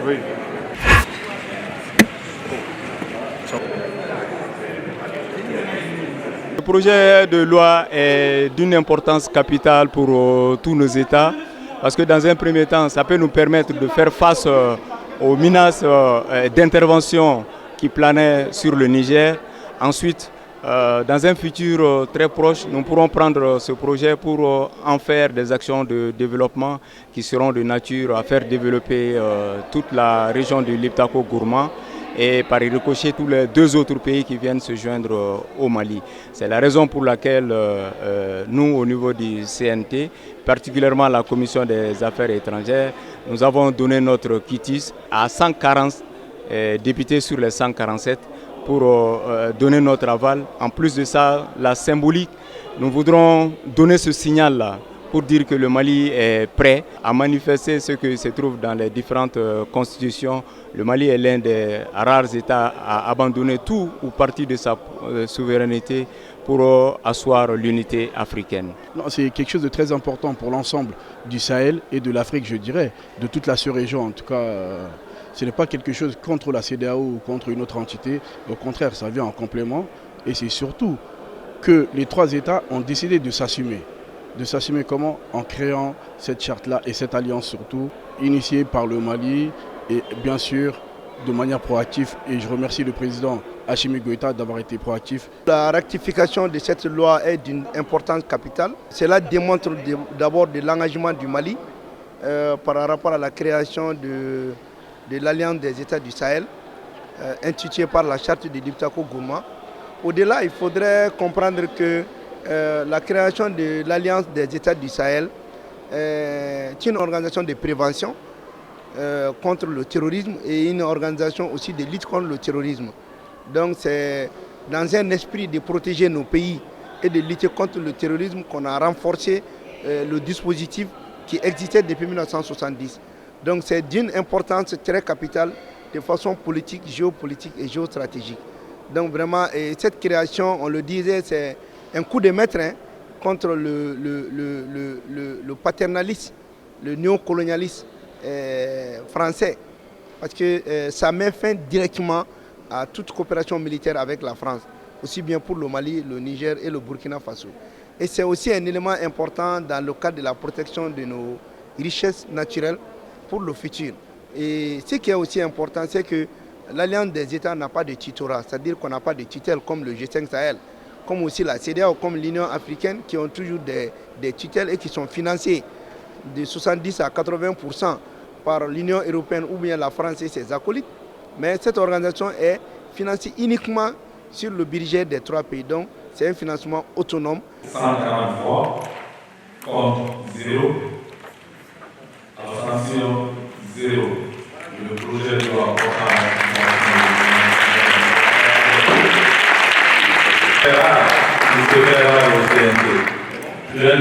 Oui. Le projet de loi est d'une importance capitale pour tous nos États parce que dans un premier temps, ça peut nous permettre de faire face aux menaces d'intervention qui planaient sur le Niger. Ensuite, dans un futur très proche, nous pourrons prendre ce projet pour en faire des actions de développement qui seront de nature à faire développer toute la région du Liptako-Gourma et par ricochet tous les deux autres pays qui viennent se joindre au Mali. C'est la raison pour laquelle nous, au niveau du CNT, particulièrement la Commission des Affaires étrangères, nous avons donné notre quitus à 140 députés sur les 147 pour donner notre aval. En plus de ça, la symbolique, nous voudrons donner ce signal-là pour dire que le Mali est prêt à manifester ce qui se trouve dans les différentes constitutions. Le Mali est l'un des rares États à abandonner tout ou partie de sa souveraineté pour asseoir l'unité africaine. C'est quelque chose de très important pour l'ensemble du Sahel et de l'Afrique, je dirais, de toute la sous-région. En tout cas, ce n'est pas quelque chose contre la CEDEAO ou contre une autre entité. Au contraire, ça vient en complément. Et c'est surtout que les trois États ont décidé de s'assumer. De s'assumer comment? En créant cette charte-là et cette alliance surtout, initiée par le Mali et bien sûr de manière proactive. Et je remercie le président Assimi Goïta d'avoir été proactif. La rectification de cette loi est d'une importance capitale. Cela démontre d'abord de l'engagement du Mali par rapport à la création de l'Alliance des États du Sahel, instituée par la charte de Liptako-Gourma. Au-delà, il faudrait comprendre que la création de l'Alliance des États du Sahel est une organisation de prévention contre le terrorisme et une organisation aussi de lutte contre le terrorisme. Donc c'est dans un esprit de protéger nos pays et de lutter contre le terrorisme qu'on a renforcé le dispositif qui existait depuis 1970. Donc c'est d'une importance très capitale de façon politique, géopolitique et géostratégique. Donc vraiment, et cette création, on le disait, c'est un coup de maître contre le paternalisme, le néocolonialisme français. Parce que ça met fin directement à toute coopération militaire avec la France, aussi bien pour le Mali, le Niger et le Burkina Faso. Et c'est aussi un élément important dans le cadre de la protection de nos richesses naturelles pour le futur. Et ce qui est aussi important, c'est que l'Alliance des États n'a pas de tutorat, c'est-à-dire qu'on n'a pas de tutelle comme le G5 Sahel, comme aussi la CEDEAO, comme l'Union africaine, qui ont toujours des tutelles et qui sont financées de 70 à 80% par l'Union européenne ou bien la France et ses acolytes. Mais cette organisation est financée uniquement sur le budget des trois pays. Donc, c'est un financement autonome. 143 contre 0. Abstention 0. Le projet de loi portant à la